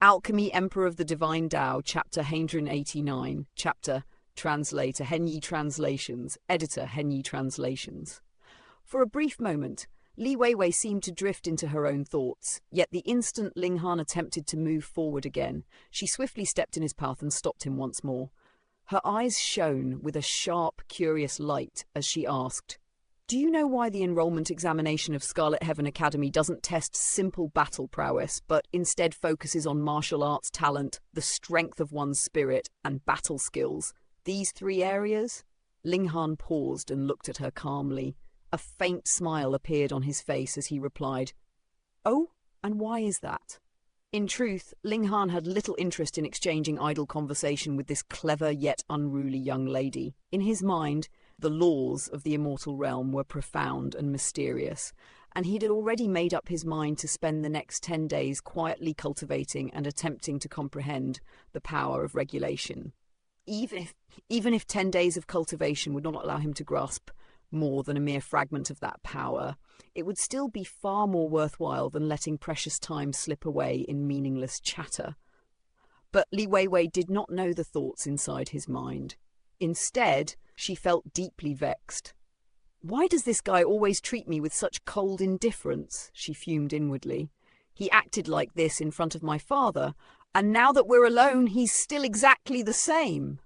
Alchemy Emperor of the Divine Dao, Chapter 189, Chapter Translator, Henyi Translations, Editor, Henyi Translations. For a brief moment, Li Weiwei seemed to drift into her own thoughts, yet the instant Ling Han attempted to move forward again, she swiftly stepped in his path and stopped him once more. Her eyes shone with a sharp, curious light as she asked, "Do you know why the enrollment examination of Scarlet Heaven Academy doesn't test simple battle prowess, but instead focuses on martial arts talent, the strength of one's spirit, and battle skills? These three areas?" Ling Han paused and looked at her calmly. A faint smile appeared on his face as he replied, "Oh, and why is that?" In truth, Ling Han had little interest in exchanging idle conversation with this clever yet unruly young lady. In his mind, the laws of the immortal realm were profound and mysterious, and he had already made up his mind to spend the next 10 days quietly cultivating and attempting to comprehend the power of regulation. Even if 10 days of cultivation would not allow him to grasp more than a mere fragment of that power, it would still be far more worthwhile than letting precious time slip away in meaningless chatter. But Li Weiwei did not know the thoughts inside his mind. Instead, she felt deeply vexed. "Why does this guy always treat me with such cold indifference?" she fumed inwardly. "He acted like this in front of my father, and now that we're alone, he's still exactly the same."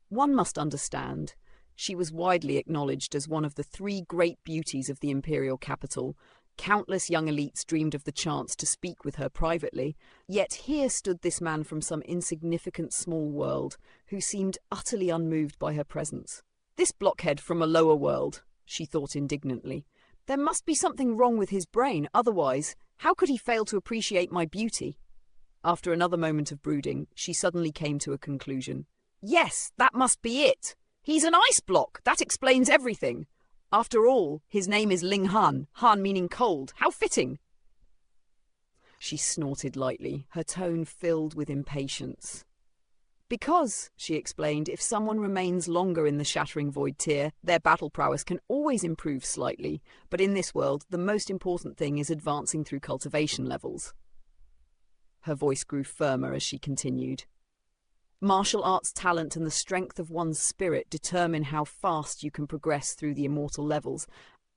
One must understand, she was widely acknowledged as one of the three great beauties of the imperial capital. Countless young elites dreamed of the chance to speak with her privately, yet here stood this man from some insignificant small world who seemed utterly unmoved by her presence. "This blockhead from a lower world," she thought indignantly. "There must be something wrong with his brain, otherwise, how could he fail to appreciate my beauty?" After another moment of brooding, she suddenly came to a conclusion. "Yes, that must be it! He's an ice block! That explains everything! After all, his name is Ling Han, Han meaning cold. How fitting!" She snorted lightly, her tone filled with impatience. "Because," she explained, "if someone remains longer in the Shattering Void tier, their battle prowess can always improve slightly, but in this world, the most important thing is advancing through cultivation levels." Her voice grew firmer as she continued. "Martial arts talent and the strength of one's spirit determine how fast you can progress through the immortal levels.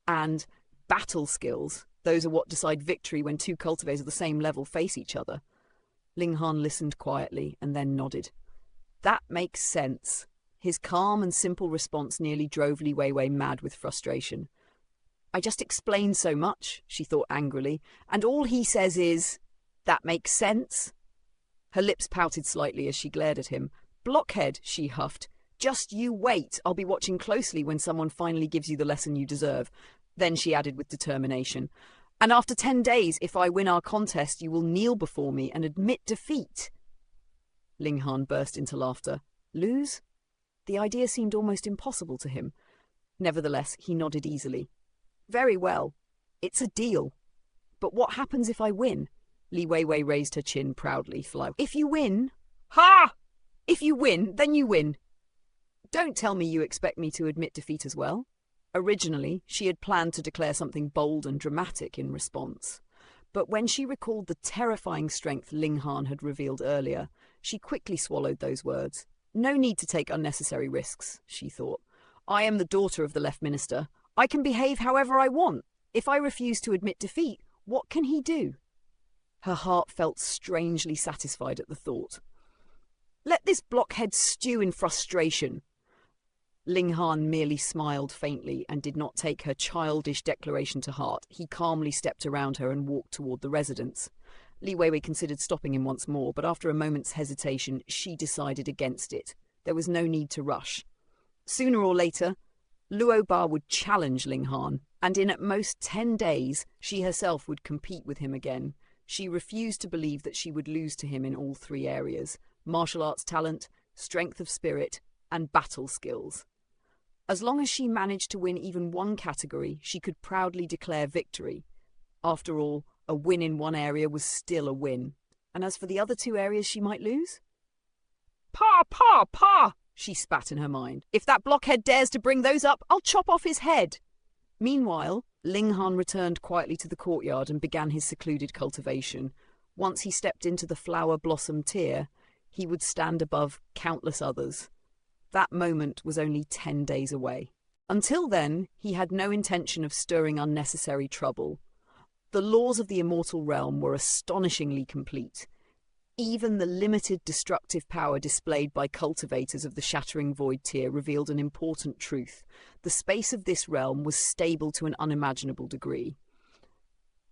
And battle skills, those are what decide victory when two cultivators of the same level face each other." Ling Han listened quietly and then nodded. "That makes sense." His calm and simple response nearly drove Li Weiwei mad with frustration. "I just explained so much," she thought angrily, "and all he says is, 'That makes sense?'" Her lips pouted slightly as she glared at him. "Blockhead," she huffed. "Just you wait. I'll be watching closely when someone finally gives you the lesson you deserve." Then she added with determination, "And after 10 days, if I win our contest, you will kneel before me and admit defeat." Ling Han burst into laughter. Lose? The idea seemed almost impossible to him. Nevertheless, he nodded easily. "Very well. It's a deal. But what happens if I win?" Li Weiwei raised her chin proudly. "If you win..." "Ha! If you win, then you win. Don't tell me you expect me to admit defeat as well." Originally, she had planned to declare something bold and dramatic in response. But when she recalled the terrifying strength Ling Han had revealed earlier, she quickly swallowed those words. "No need to take unnecessary risks," she thought. "I am the daughter of the Left Minister. I can behave however I want. If I refuse to admit defeat, what can he do?" Her heart felt strangely satisfied at the thought. "Let this blockhead stew in frustration." Ling Han merely smiled faintly and did not take her childish declaration to heart. He calmly stepped around her and walked toward the residence. Li Weiwei considered stopping him once more, but after a moment's hesitation, she decided against it. There was no need to rush. Sooner or later, Luo Ba would challenge Ling Han, and in at most 10 days, she herself would compete with him again. She refused to believe that she would lose to him in all three areas: martial arts talent, strength of spirit, and battle skills. As long as she managed to win even one category, she could proudly declare victory. After all, a win in one area was still a win. And as for the other two areas she might lose? "Pa, pa, pa!" she spat in her mind. "If that blockhead dares to bring those up, I'll chop off his head." Meanwhile, Ling Han returned quietly to the courtyard and began his secluded cultivation. Once he stepped into the flower blossom tier, he would stand above countless others. That moment was only 10 days away. Until then, he had no intention of stirring unnecessary trouble. The laws of the immortal realm were astonishingly complete. Even the limited destructive power displayed by cultivators of the Shattering Void tier revealed an important truth. The space of this realm was stable to an unimaginable degree.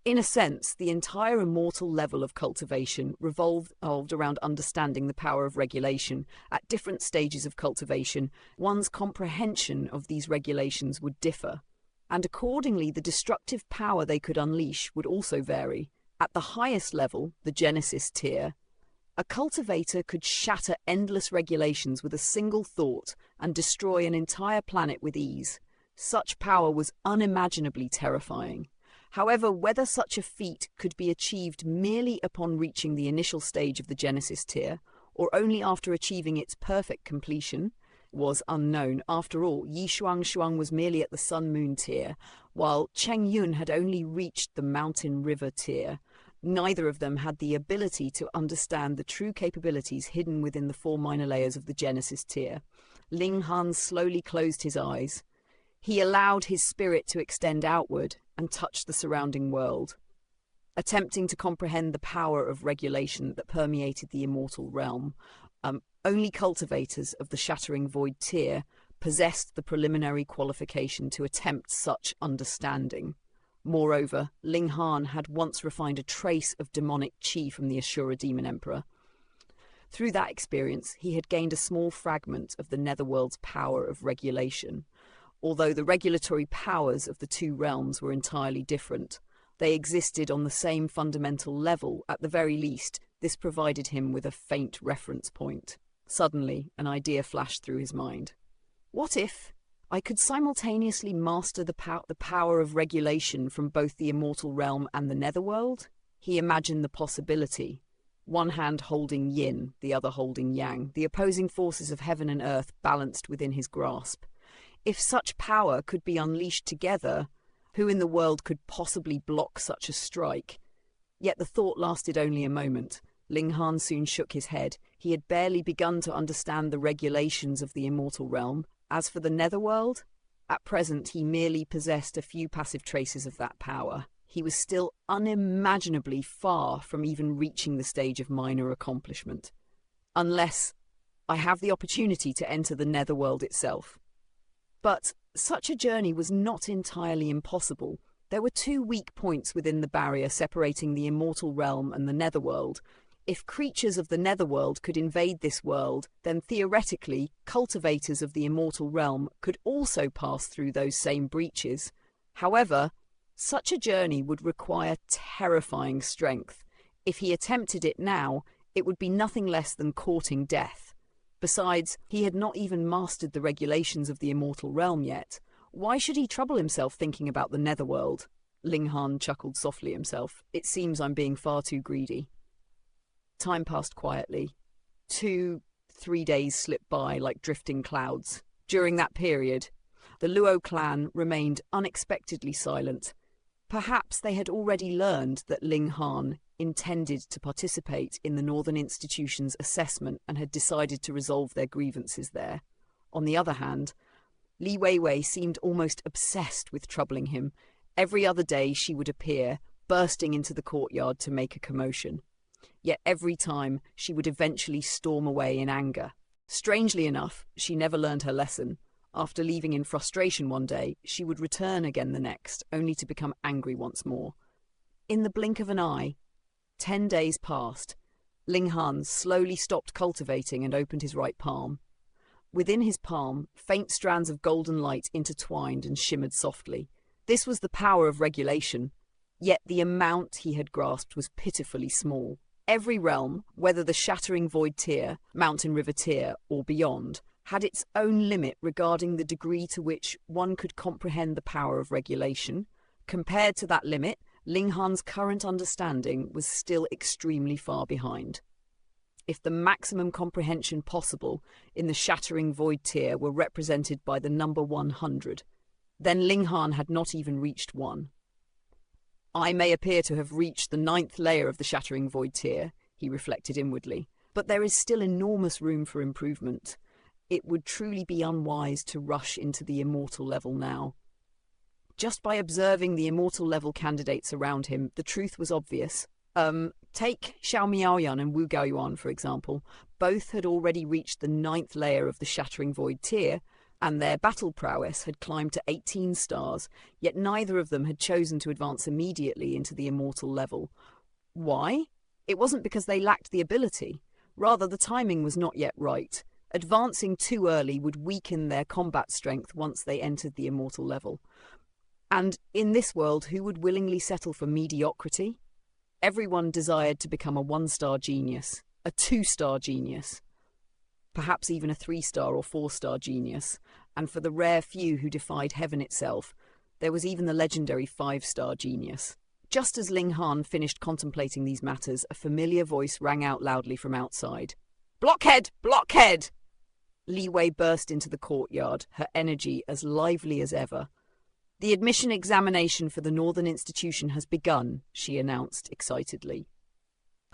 In a sense, the entire immortal level of cultivation revolved around understanding the power of regulation. At different stages of cultivation, one's comprehension of these regulations would differ, and accordingly the destructive power they could unleash would also vary. At the highest level, the Genesis tier, a cultivator could shatter endless regulations with a single thought and destroy an entire planet with ease. Such power was unimaginably terrifying. However, whether such a feat could be achieved merely upon reaching the initial stage of the Genesis tier, or only after achieving its perfect completion, was unknown. After all, Yi Shuang was merely at the Sun-Moon tier, while Cheng Yun had only reached the Mountain River tier. Neither of them had the ability to understand the true capabilities hidden within the 4 minor layers of the Genesis tier. Ling Han slowly closed his eyes. He allowed his spirit to extend outward and touch the surrounding world, attempting to comprehend the power of regulation that permeated the immortal realm. Only cultivators of the Shattering Void tier possessed the preliminary qualification to attempt such understanding. Moreover, Ling Han had once refined a trace of demonic qi from the Ashura Demon Emperor. Through that experience, he had gained a small fragment of the Netherworld's power of regulation. Although the regulatory powers of the two realms were entirely different, they existed on the same fundamental level. At the very least, this provided him with a faint reference point. Suddenly, an idea flashed through his mind. What if I could simultaneously master the power of regulation from both the immortal realm and the Netherworld? He imagined the possibility. One hand holding yin, the other holding yang, the opposing forces of heaven and earth balanced within his grasp. If such power could be unleashed together, who in the world could possibly block such a strike? Yet the thought lasted only a moment. Ling Han soon shook his head. He had barely begun to understand the regulations of the immortal realm. As for the Netherworld, at present he merely possessed a few passive traces of that power. He was still unimaginably far from even reaching the stage of minor accomplishment. Unless I have the opportunity to enter the Netherworld itself. But such a journey was not entirely impossible. There were 2 weak points within the barrier separating the immortal realm and the Netherworld. If creatures of the Netherworld could invade this world, then theoretically, cultivators of the immortal realm could also pass through those same breaches. However, such a journey would require terrifying strength. If he attempted it now, it would be nothing less than courting death. Besides, he had not even mastered the regulations of the immortal realm yet. Why should he trouble himself thinking about the Netherworld? Ling Han chuckled softly himself. It seems I'm being far too greedy. Time passed quietly. 2-3 days slipped by like drifting clouds. During that period, the Luo clan remained unexpectedly silent. Perhaps they had already learned that Ling Han intended to participate in the Northern Institution's assessment and had decided to resolve their grievances there. On the other hand, Li Weiwei seemed almost obsessed with troubling him. Every other day she would appear, bursting into the courtyard to make a commotion. Yet every time she would eventually storm away in anger. Strangely enough, she never learned her lesson. After leaving in frustration one day, she would return again the next, only to become angry once more. In the blink of an eye, 10 days passed. Ling Han slowly stopped cultivating and opened his right palm. Within his palm, faint strands of golden light intertwined and shimmered softly. This was the power of regulation, yet the amount he had grasped was pitifully small. Every realm, whether the Shattering Void tier, Mountain River tier, or beyond, had its own limit regarding the degree to which one could comprehend the power of regulation. Compared to that limit, Ling Han's current understanding was still extremely far behind. If the maximum comprehension possible in the Shattering Void tier were represented by the number 100, then Ling Han had not even reached 1. I may appear to have reached the 9th layer of the shattering void tier, he reflected inwardly, but there is still enormous room for improvement. It would truly be unwise to rush into the immortal level now. Just by observing the immortal level candidates around him, the truth was obvious. Take Xiao Miaoyan and Wu Gaoyuan, for example. Both had already reached the 9th layer of the shattering void tier, and their battle prowess had climbed to 18 stars, yet neither of them had chosen to advance immediately into the immortal level. Why? It wasn't because they lacked the ability. Rather, the timing was not yet right. Advancing too early would weaken their combat strength once they entered the immortal level. And in this world, who would willingly settle for mediocrity? Everyone desired to become a 1-star genius, a 2-star genius, perhaps even a 3-star or 4-star genius, and for the rare few who defied heaven itself, there was even the legendary 5-star genius. Just as Ling Han finished contemplating these matters, a familiar voice rang out loudly from outside. "Blockhead! Blockhead!" Li Wei burst into the courtyard, her energy as lively as ever. "The admission examination for the Northern Institution has begun," she announced excitedly.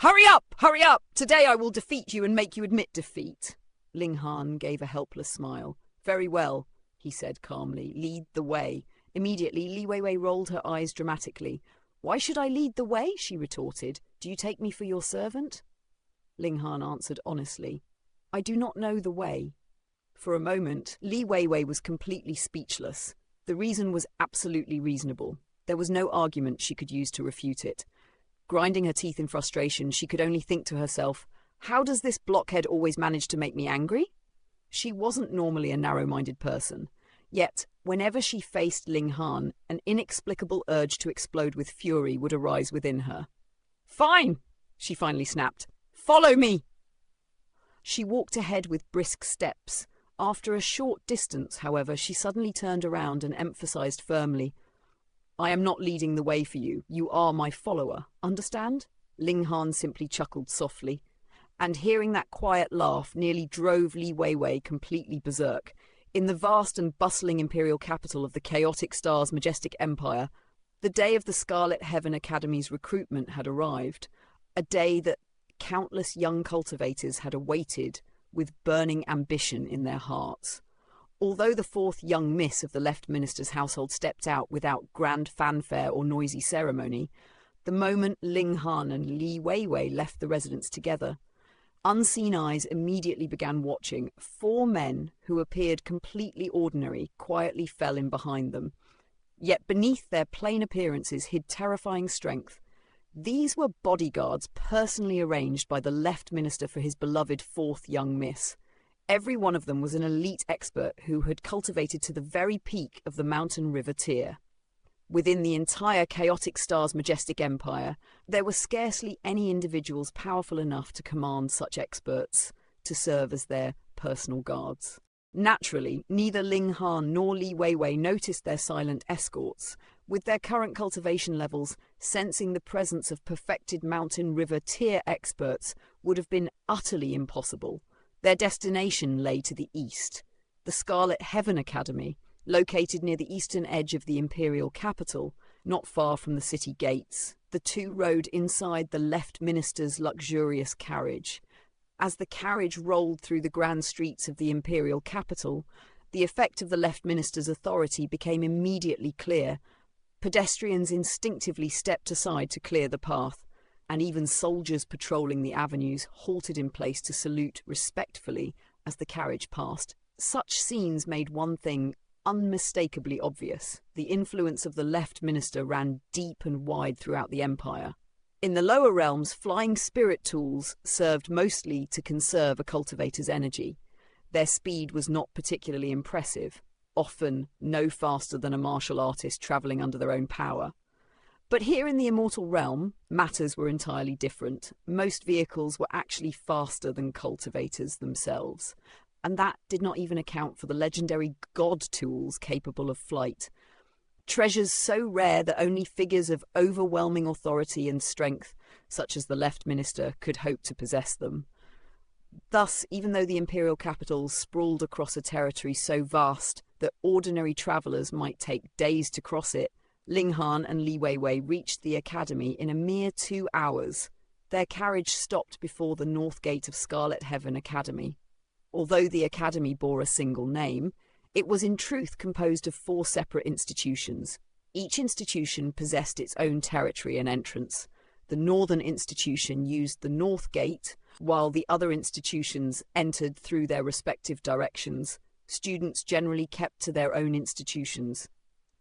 "Hurry up! Hurry up! Today I will defeat you and make you admit defeat." Ling Han gave a helpless smile. "Very well," he said calmly. "Lead the way." Immediately, Li Weiwei rolled her eyes dramatically. "Why should I lead the way?" she retorted. "Do you take me for your servant?" Ling Han answered honestly. "I do not know the way." For a moment, Li Weiwei was completely speechless. The reason was absolutely reasonable. There was no argument she could use to refute it. Grinding her teeth in frustration, she could only think to herself, how does this blockhead always manage to make me angry? She wasn't normally a narrow-minded person. Yet, whenever she faced Ling Han, an inexplicable urge to explode with fury would arise within her. "Fine!" she finally snapped. "Follow me!" She walked ahead with brisk steps. After a short distance, however, she suddenly turned around and emphasized firmly, "I am not leading the way for you. You are my follower. Understand?" Ling Han simply chuckled softly, and hearing that quiet laugh nearly drove Li Weiwei completely berserk. In the vast and bustling imperial capital of the chaotic star's majestic empire, the day of the Scarlet Heaven Academy's recruitment had arrived, a day that countless young cultivators had awaited with burning ambition in their hearts. Although the 4th young miss of the left minister's household stepped out without grand fanfare or noisy ceremony, the moment Ling Han and Li Weiwei left the residence together, unseen eyes immediately began watching. 4 men who appeared completely ordinary quietly fell in behind them. Yet beneath their plain appearances hid terrifying strength. These were bodyguards personally arranged by the left minister for his beloved 4th young miss. Every one of them was an elite expert who had cultivated to the very peak of the mountain river tier. Within the entire chaotic star's majestic empire, there were scarcely any individuals powerful enough to command such experts to serve as their personal guards. Naturally, neither Ling Han nor Li Weiwei noticed their silent escorts. With their current cultivation levels, sensing the presence of perfected mountain river tier experts would have been utterly impossible. Their destination lay to the east. The Scarlet Heaven Academy, located near the eastern edge of the imperial capital, not far from the city gates. The two rode inside the left minister's luxurious carriage. As the carriage rolled through the grand streets of the imperial capital, the effect of the left minister's authority became immediately clear. Pedestrians instinctively stepped aside to clear the path, and even soldiers patrolling the avenues halted in place to salute respectfully as the carriage passed. Such scenes made one thing unmistakably obvious. The influence of the left minister ran deep and wide throughout the empire. In the lower realms, flying spirit tools served mostly to conserve a cultivator's energy. Their speed was not particularly impressive, often no faster than a martial artist travelling under their own power. But here in the immortal realm, matters were entirely different. Most vehicles were actually faster than cultivators themselves, and that did not even account for the legendary god tools capable of flight. Treasures so rare that only figures of overwhelming authority and strength, such as the left minister, could hope to possess them. Thus, even though the imperial capital sprawled across a territory so vast that ordinary travellers might take days to cross it, Ling Han and Li Weiwei reached the academy in a mere 2 hours. Their carriage stopped before the north gate of Scarlet Heaven Academy. Although the academy bore a single name, it was in truth composed of 4 separate institutions. Each institution possessed its own territory and entrance. The northern institution used the north gate, while the other institutions entered through their respective directions. Students generally kept to their own institutions.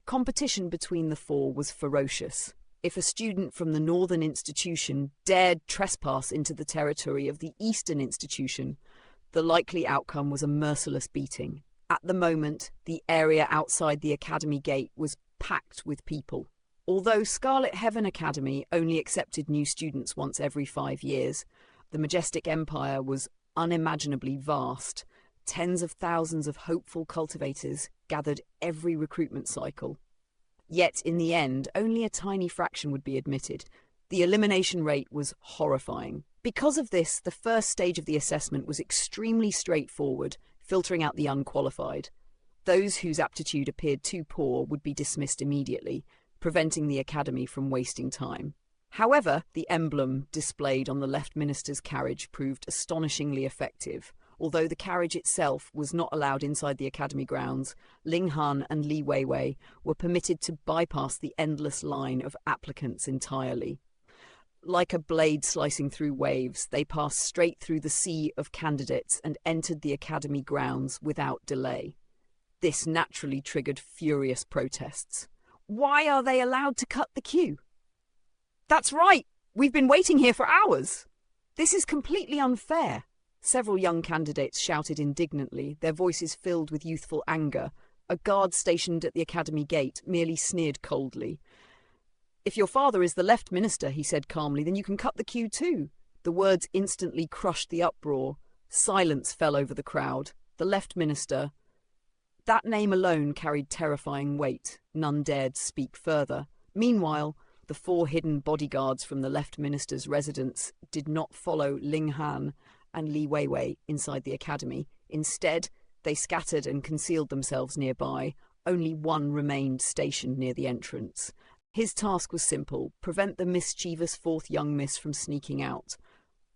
Competition between the 4 was ferocious. If a student from the northern institution dared trespass into the territory of the eastern institution, the likely outcome was a merciless beating. At the moment, the area outside the academy gate was packed with people. Although Scarlet Heaven Academy only accepted new students once every 5 years, the majestic empire was unimaginably vast. Tens of thousands of hopeful cultivators gathered every recruitment cycle. Yet, in the end, only a tiny fraction would be admitted. The elimination rate was horrifying. Because of this, the first stage of the assessment was extremely straightforward, filtering out the unqualified. Those whose aptitude appeared too poor would be dismissed immediately, preventing the academy from wasting time. However, the emblem displayed on the left minister's carriage proved astonishingly effective. Although the carriage itself was not allowed inside the academy grounds, Ling Han and Li Weiwei were permitted to bypass the endless line of applicants entirely. Like a blade slicing through waves, they passed straight through the sea of candidates and entered the academy grounds without delay. This naturally triggered furious protests. Why are they allowed to cut the queue? That's right! We've been waiting here for hours! This is completely unfair! Several young candidates shouted indignantly, their voices filled with youthful anger. A guard stationed at the academy gate merely sneered coldly. "If your father is the left minister," he said calmly, "then you can cut the queue too." The words instantly crushed the uproar. Silence fell over the crowd. The left minister. That name alone carried terrifying weight. None dared speak further. Meanwhile, the 4 hidden bodyguards from the left minister's residence did not follow Ling Han and Li Weiwei inside the academy. Instead, they scattered and concealed themselves nearby. Only one remained stationed near the entrance. His task was simple: prevent the mischievous 4th young miss from sneaking out.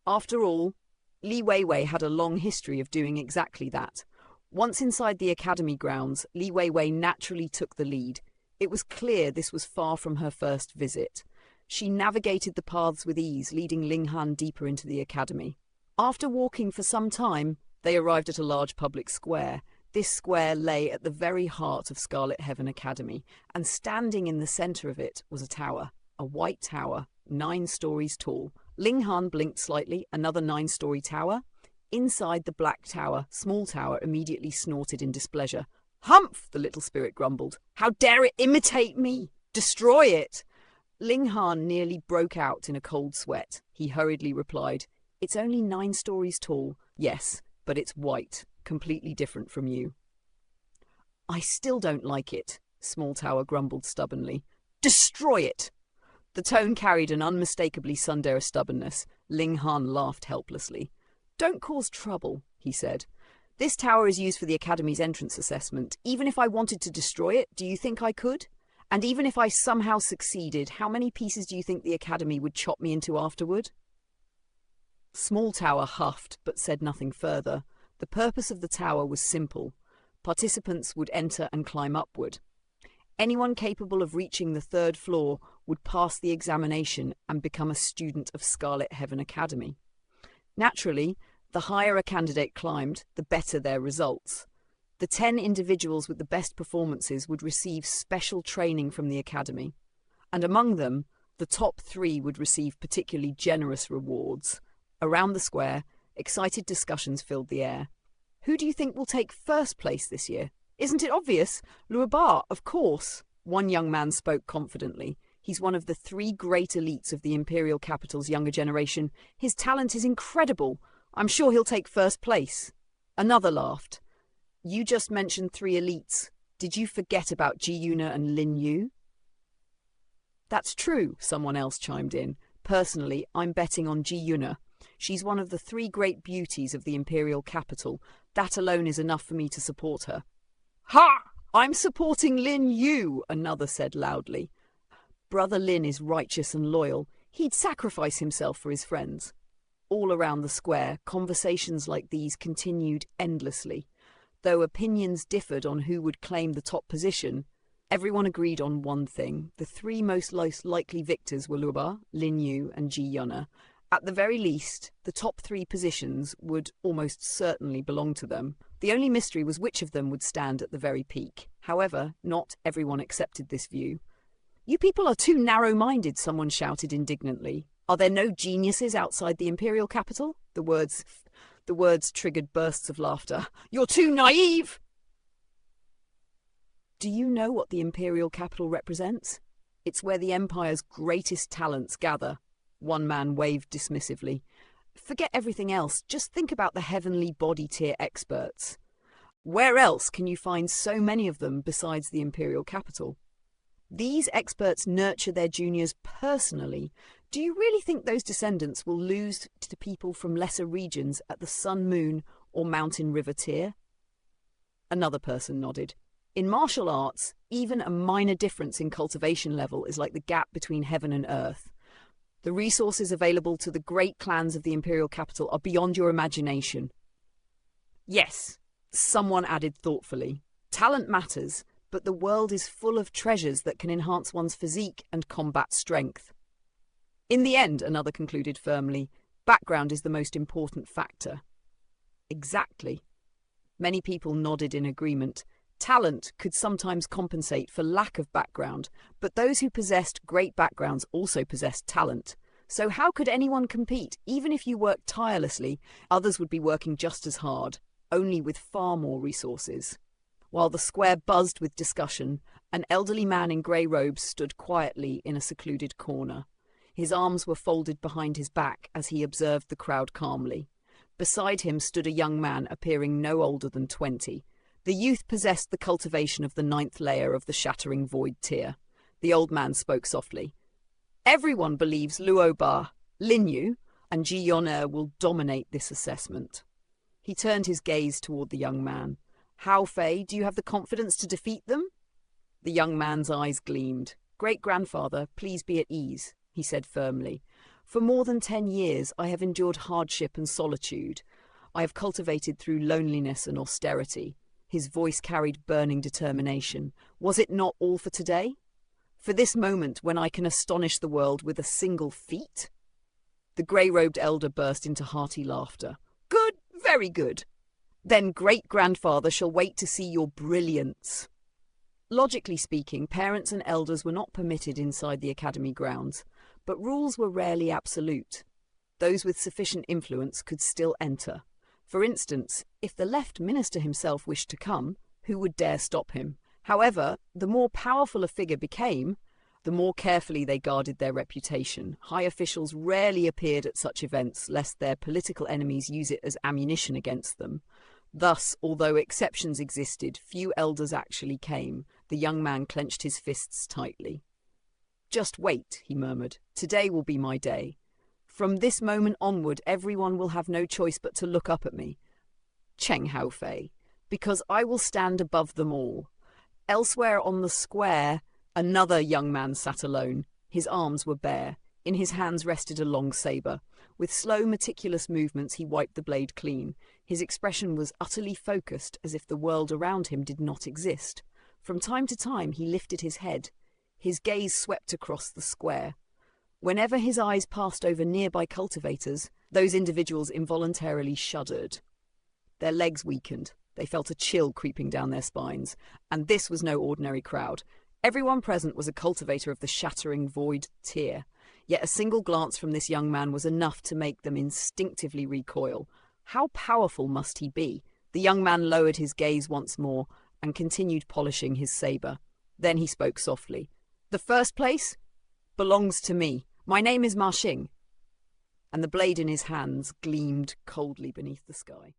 After all, Li Weiwei had a long history of doing exactly that. Once inside the academy grounds, Li Weiwei naturally took the lead. It was clear this was far from her first visit. She navigated the paths with ease, leading Ling Han deeper into the academy. After walking for some time, they arrived at a large public square. This square lay at the very heart of Scarlet Heaven Academy, and standing in the centre of it was a tower, a white tower, 9 stories tall. Ling Han blinked slightly. Another 9-story tower. Inside the black tower, Small Tower immediately snorted in displeasure. "Humph!" the little spirit grumbled. "How dare it imitate me? Destroy it!" Ling Han nearly broke out in a cold sweat. He hurriedly replied, "It's only 9 stories tall." "Yes, but it's white, completely different from you." "I still don't like it," Small Tower grumbled stubbornly. "Destroy it!" The tone carried an unmistakably tsundere stubbornness. Ling Han laughed helplessly. "Don't cause trouble," he said. "This tower is used for the academy's entrance assessment. Even if I wanted to destroy it, do you think I could? And even if I somehow succeeded, how many pieces do you think the academy would chop me into afterward?" Small Tower huffed, but said nothing further. The purpose of the tower was simple. Participants would enter and climb upward. Anyone capable of reaching the 3rd floor would pass the examination and become a student of Scarlet Heaven Academy. Naturally, the higher a candidate climbed, the better their results. The 10 individuals with the best performances would receive special training from the academy, and among them, the top 3 would receive particularly generous rewards. Around the square, excited discussions filled the air. "Who do you think will take first place this year?" "Isn't it obvious? Luoba, of course." One young man spoke confidently. "He's one of the 3 great elites of the imperial capital's younger generation. His talent is incredible. I'm sure he'll take first place." Another laughed. "You just mentioned 3 elites. Did you forget about Ji Yuna and Lin Yu?" "That's true," someone else chimed in. "Personally, I'm betting on Ji Yuna. She's one of the 3 great beauties of the imperial capital. That alone is enough for me to support her." "Ha! I'm supporting Lin Yu," another said loudly. brother Lin is righteous and loyal, he'd sacrifice himself for his friends. All around the square, conversations like these continued endlessly. Though opinions differed on who would claim the top position, everyone agreed on one thing. The three most likely victors were Luoba, Lin Yu, and Ji Yun'er. At the very least, the top three positions would almost certainly belong to them. The only mystery was which of them would stand at the very peak. However, not everyone accepted this view. "You people are too narrow-minded," someone shouted indignantly. "Are there no geniuses outside the imperial capital?" The words triggered bursts of laughter. "You're too naive!" Do you know what the imperial capital represents? It's where the empire's greatest talents gather. One man waved dismissively. Forget everything else, just think about the heavenly body tier experts. Where else can you find so many of them besides the imperial capital? These experts nurture their juniors personally. Do you really think those descendants will lose to people from lesser regions at the Sun, Moon, or Mountain River tier? Another person nodded. In martial arts, even a minor difference in cultivation level is like the gap between heaven and earth. The resources available to the great clans of the imperial capital are beyond your imagination. Yes, someone added thoughtfully. Talent matters, but the world is full of treasures that can enhance one's physique and combat strength. In the end, another concluded firmly, background is the most important factor. Exactly. Many people nodded in agreement. Talent could sometimes compensate for lack of background, but those who possessed great backgrounds also possessed talent. So how could anyone compete? Even if you worked tirelessly, others would be working just as hard, only with far more resources. While the square buzzed with discussion, an elderly man in grey robes stood quietly in a secluded corner. His arms were folded behind his back as he observed the crowd calmly. Beside him stood a young man appearing no older than 20. The youth possessed the cultivation of the 9th layer of the Shattering Void tier. The old man spoke softly. "Everyone believes Luoba, Lin Yu, and Ji Yun'er will dominate this assessment." He turned his gaze toward the young man. "Hao Fei, do you have the confidence to defeat them?" The young man's eyes gleamed. "Great-grandfather, please be at ease," he said firmly. "For more than 10 years, I have endured hardship and solitude. I have cultivated through loneliness and austerity." His voice carried burning determination. "Was it not all for today? For this moment when I can astonish the world with a single feat?" The grey-robed elder burst into hearty laughter. "Good, very good. Then great-grandfather shall wait to see your brilliance." Logically speaking, parents and elders were not permitted inside the academy grounds, but rules were rarely absolute. Those with sufficient influence could still enter. For instance, if the left minister himself wished to come, who would dare stop him? However, the more powerful a figure became, the more carefully they guarded their reputation. High officials rarely appeared at such events, lest their political enemies use it as ammunition against them. Thus, although exceptions existed, few elders actually came. The young man clenched his fists tightly. "Just wait," he murmured. "Today will be my day. From this moment onward, everyone will have no choice but to look up at me, Cheng Hao Fei, because I will stand above them all." Elsewhere on the square, another young man sat alone. His arms were bare. In his hands rested a long saber. With slow, meticulous movements, he wiped the blade clean. His expression was utterly focused, as if the world around him did not exist. From time to time, he lifted his head. His gaze swept across the square. Whenever his eyes passed over nearby cultivators, those individuals involuntarily shuddered. Their legs weakened. They felt a chill creeping down their spines. And this was no ordinary crowd. Everyone present was a cultivator of the Shattering Void tier. Yet a single glance from this young man was enough to make them instinctively recoil. How powerful must he be? The young man lowered his gaze once more and continued polishing his saber. Then he spoke softly. "The first place belongs to me. My name is Ma Xing." And the blade in his hands gleamed coldly beneath the sky.